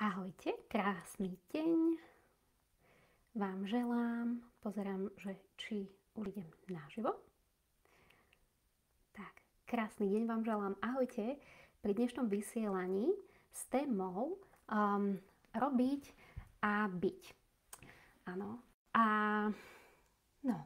Ahojte, krásny deň vám želám. Pozerám, že či už idem naživo. Tak, krásny deň vám želám. Ahojte, pri dnešnom vysielaní s témou robiť a byť. Áno. A no,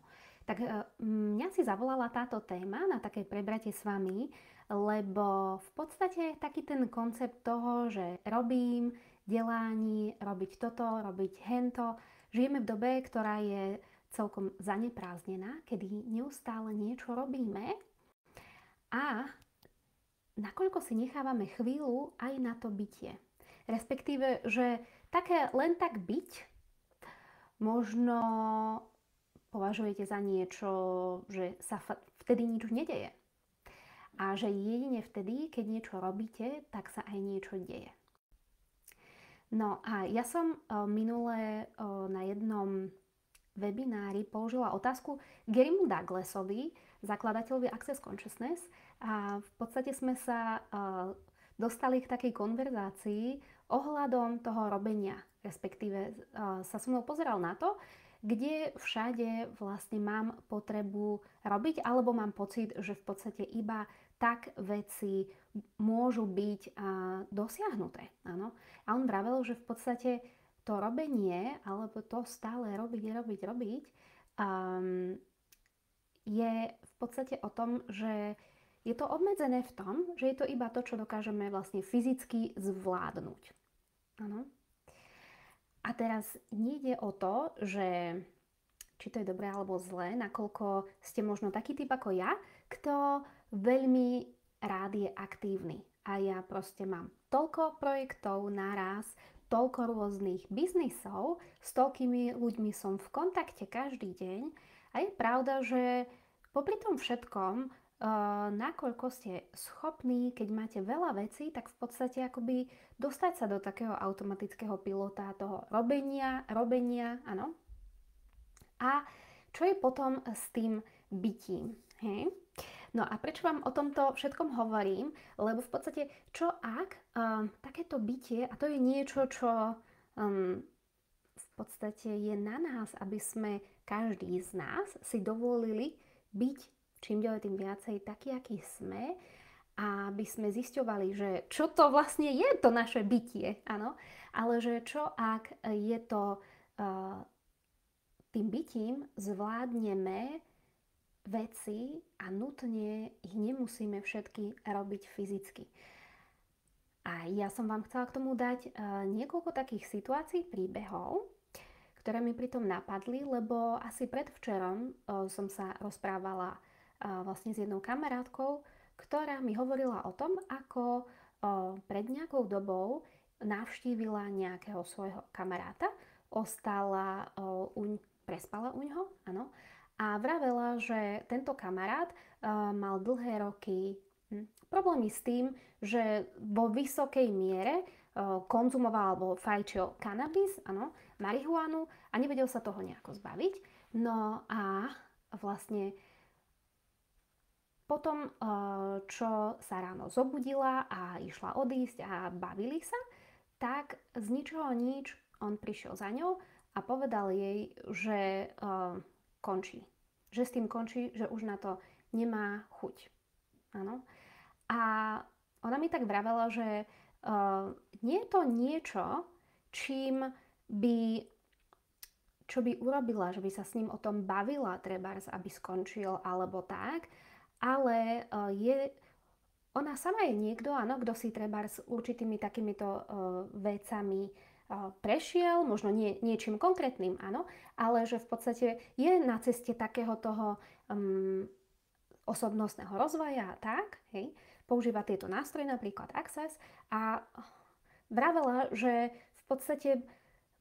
tak mňa si zavolala táto téma na také prebratie s vami, lebo v podstate taký ten koncept toho, že robím, delání, robiť toto, robiť hento. Žijeme v dobe, ktorá je celkom zaneprázdnená, kedy neustále niečo robíme a nakoľko si nechávame chvíľu aj na to bytie. Respektíve, že také len tak byť možno považujete za niečo, že sa vtedy nič nedeje. A že jedine vtedy, keď niečo robíte, tak sa aj niečo deje. No a ja som minule na jednom webinári položila otázku Garymu Douglasovi, zakladateľovi Access Consciousness, a v podstate sme sa dostali k takej konverzácii ohľadom toho robenia, respektíve sa so mnou pozeral na to, kde všade vlastne mám potrebu robiť, alebo mám pocit, že v podstate iba tak veci môžu byť dosiahnuté. Áno. A on vravel, že v podstate to robenie, alebo to stále robiť, je v podstate o tom, že je to obmedzené v tom, že je to iba to, čo dokážeme vlastne fyzicky zvládnuť. Áno. A teraz nejde o to, že či to je dobré alebo zlé, nakoľko ste možno taký typ ako ja, kto veľmi rád je aktívny. A ja proste mám toľko projektov naraz, toľko rôznych biznisov, s toľkými ľuďmi som v kontakte každý deň. A je pravda, že popri tom všetkom, nakoľko ste schopní, keď máte veľa vecí, tak v podstate akoby dostať sa do takého automatického pilota toho robenia, áno. A čo je potom s tým bytím? Hej? No a prečo vám o tomto všetkom hovorím? Lebo v podstate, čo ak takéto bytie, a to je niečo, čo v podstate je na nás, aby sme každý z nás si dovolili byť čím ďalej tým viacej taký, aký sme, a aby sme zisťovali, že čo to vlastne je to naše bytie, áno, ale že čo ak je to tým bytím zvládneme veci a nutne ich nemusíme všetky robiť fyzicky. A ja som vám chcela k tomu dať niekoľko takých situácií, príbehov, ktoré mi pritom napadli, lebo asi predvčerom som sa rozprávala vlastne s jednou kamarátkou, ktorá mi hovorila o tom, ako pred nejakou dobou navštívila nejakého svojho kamaráta, prespala u ňoho, áno, a vravela, že tento kamarát mal dlhé roky problémy s tým, že vo vysokej miere konzumoval alebo fajčil kanabis, áno, marihuanu, a nevedel sa toho nejako zbaviť. No a vlastne potom, čo sa ráno zobudila a išla odísť a bavili sa, tak z ničoho nič on prišiel za ňou a povedal jej, že končí. Že s tým končí, že už na to nemá chuť. Áno. A ona mi tak vravela, že nie je to niečo, čo by urobila, že by sa s ním o tom bavila, trebárs, aby skončil alebo tak, ale ona sama je niekto, áno, kto si trebárs určitými takýmito vecami prešiel, možno niečím konkrétnym, áno, ale že v podstate je na ceste takého toho osobnostného rozvoja a tak, hej, používa tieto nástroje, napríklad Access, a vravela, že v podstate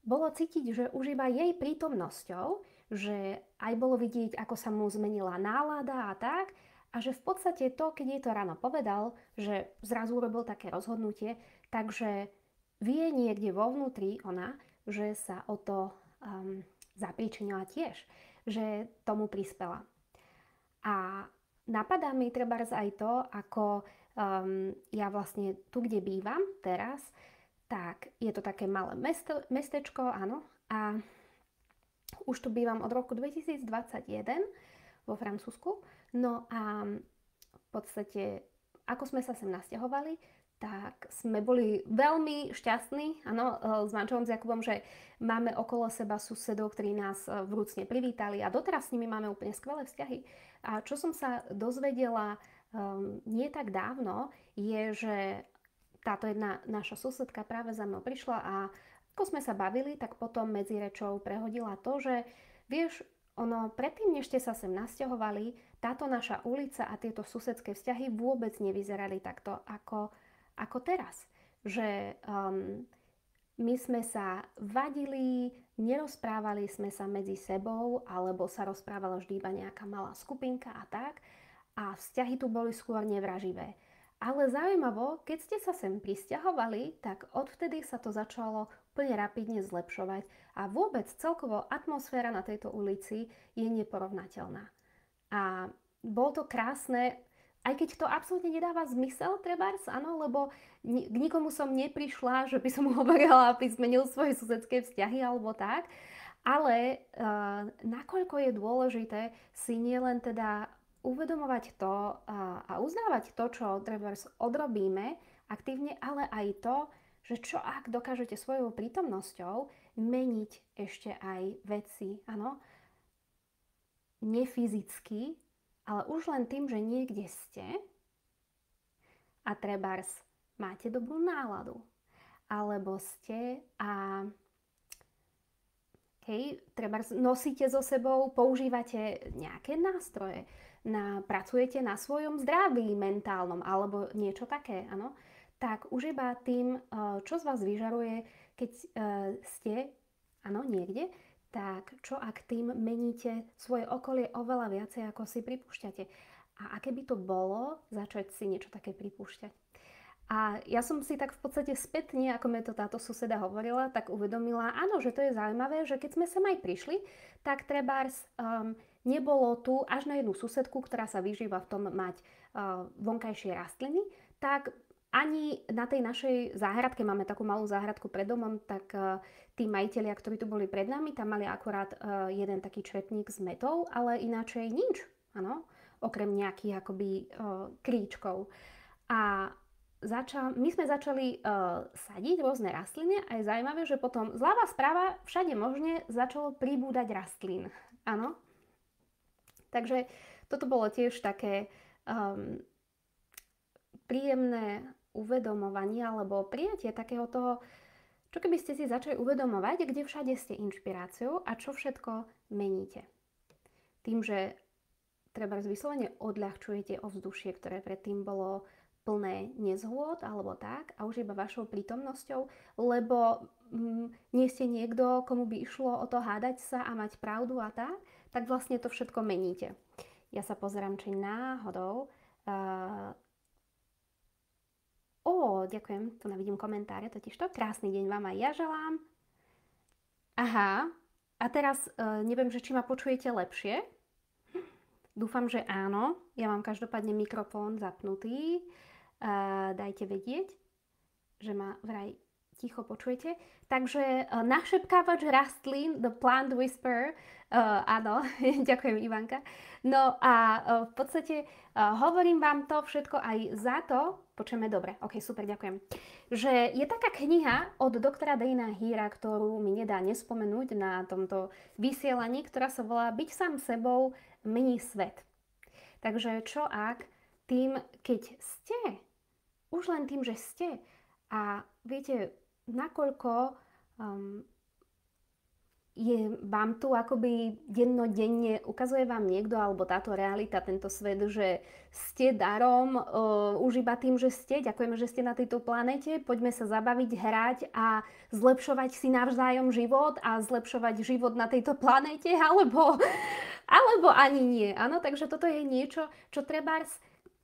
bolo cítiť, že už iba jej prítomnosťou, že aj bolo vidieť, ako sa mu zmenila nálada a tak, a že v podstate to, keď jej to ráno povedal, že zrazu urobil také rozhodnutie, takže vie niekde vo vnútri ona, že sa o to zapríčinila tiež, že tomu prispela. A napadá mi trebárs aj to, ako ja vlastne tu, kde bývam teraz, tak je to také malé mestečko, áno, a už tu bývam od roku 2021 vo Francúzsku. No a v podstate, ako sme sa sem nasťahovali, tak sme boli veľmi šťastní, áno, s manželom, s Jakubom, že máme okolo seba susedov, ktorí nás vrúcne privítali a doteraz s nimi máme úplne skvelé vzťahy. A čo som sa dozvedela nie tak dávno, je, že táto jedna naša susedka práve za mnou prišla a ako sme sa bavili, tak potom medzi rečou prehodila to, že vieš, ono predtým, než ste sa sem nasťahovali, táto naša ulica a tieto susedské vzťahy vôbec nevyzerali takto ako teraz. Že my sme sa vadili, nerozprávali sme sa medzi sebou, alebo sa rozprávala vždy iba nejaká malá skupinka a tak. A vzťahy tu boli skôr nevraživé. Ale zaujímavo, keď ste sa sem prisťahovali, tak odvtedy sa to začalo úplne rapidne zlepšovať a vôbec celkovo atmosféra na tejto ulici je neporovnateľná. A bolo to krásne, aj keď to absolútne nedáva zmysel, trebárs, áno, lebo k nikomu som neprišla, že by som mu hovorila, aby zmenil svoje susedské vzťahy alebo tak, ale nakoľko je dôležité si nielen teda uvedomovať to a uznávať to, čo trebárs odrobíme aktívne, ale aj to, že čo ak dokážete svojou prítomnosťou meniť ešte aj veci, áno, nefyzicky, ale už len tým, že niekde ste a trebárs máte dobrú náladu, alebo ste a trebárs nosíte so sebou, používate nejaké nástroje, pracujete na svojom zdraví mentálnom alebo niečo také, áno, tak už iba tým, čo z vás vyžaruje, keď ste, áno, niekde, tak čo ak tým meníte svoje okolie oveľa viacej, ako si pripúšťate. A aké by to bolo začať si niečo také pripúšťať. A ja som si tak v podstate spätne, ako mi to táto suseda hovorila, tak uvedomila, áno, že to je zaujímavé, že keď sme sem aj prišli, tak trebárs nebolo tu až na jednu susedku, ktorá sa vyžíva v tom mať vonkajšie rastliny, tak ani na tej našej záhradke, máme takú malú záhradku pred domom, tak tí majitelia, ktorí tu boli pred nami, tam mali akurát jeden taký čretník s metou, ale ináč nič, áno, okrem nejakých akoby kríčkov. A my sme začali sadiť rôzne rastliny a je zaujímavé, že potom zľava správa všade možne začalo pribúdať rastlín, áno. Takže toto bolo tiež také príjemné uvedomovanie alebo prijatie takého toho, čo keby ste si začali uvedomovať, kde všade ste inšpiráciou a čo všetko meníte. Tým, že treba vyslovene odľahčujete ovzdušie, ktoré predtým bolo plné nezhôd alebo tak a už iba vašou prítomnosťou, lebo nie ste niekto, komu by išlo o to hádať sa a mať pravdu a tak vlastne to všetko meníte. Ja sa pozerám, či náhodou ďakujem, tu navidím komentáre, totižto. Krásny deň vám aj ja želám. Aha, a teraz neviem, že či ma počujete lepšie. Dúfam, že áno. Ja mám každopádne mikrofón zapnutý. Dajte vedieť, že ma vraj ticho počujete. Takže našepkávač rastlín, The Plant Whisperer, áno, ďakujem Ivanka. No a v podstate hovorím vám to všetko aj za to, počujeme dobre, ok, super, ďakujem, že je taká kniha od doktora Daina Heera, ktorú mi nedá nespomenúť na tomto vysielaní, ktorá sa volá Byť sám sebou mení svet. Takže čo ak tým, keď ste, už len tým, že ste a viete, nakoľko je vám tu akoby dennodenne, ukazuje vám niekto alebo táto realita, tento svet, že ste darom už iba tým, že ste, ďakujeme, že ste na tejto planete, poďme sa zabaviť, hrať a zlepšovať si navzájom život a zlepšovať život na tejto planete, alebo ani nie. Áno, takže toto je niečo, čo trebárs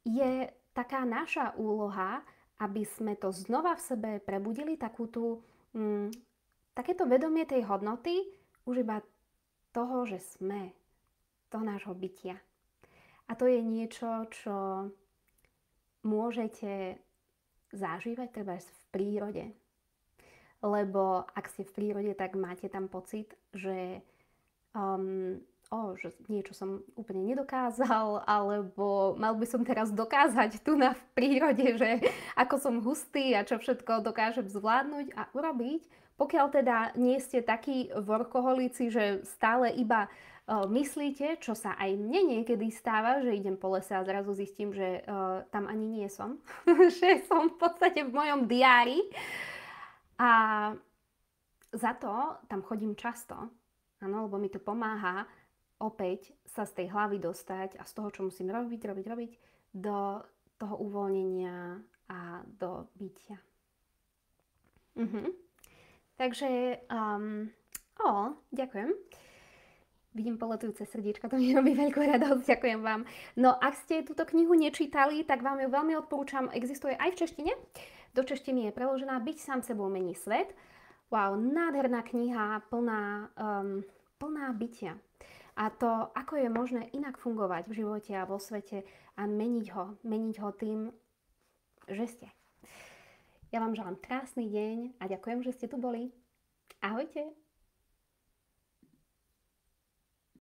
je taká naša úloha, aby sme to znova v sebe prebudili, takéto vedomie tej hodnoty, už iba toho, že sme, toho nášho bytia. A to je niečo, čo môžete zažívať treba v prírode. lebo ak ste v prírode, tak máte tam pocit, že že niečo som úplne nedokázal, alebo mal by som teraz dokázať tu v prírode, že ako som hustý a čo všetko dokážem zvládnuť a urobiť. Pokiaľ teda nie ste takí workoholici, že stále iba myslíte, čo sa aj mne niekedy stáva, že idem po lese a zrazu zistím, že tam ani nie som, že som v podstate v mojom diári a za to tam chodím často, áno, lebo mi to pomáha opäť sa z tej hlavy dostať a z toho, čo musím robiť, do toho uvoľnenia a do bytia. Takže, ďakujem. Vidím poletujúce srdiečka, to mi robí veľkú radosť, ďakujem vám. No, ak ste túto knihu nečítali, tak vám ju veľmi odporúčam, existuje aj v češtine. Do češtiny je preložená Byť sám sebou mení svet. Wow, nádherná kniha, plná bytia. A to, ako je možné inak fungovať v živote a vo svete a meniť ho tým, že ste. Ja vám želám krásny deň a ďakujem, že ste tu boli. Ahojte!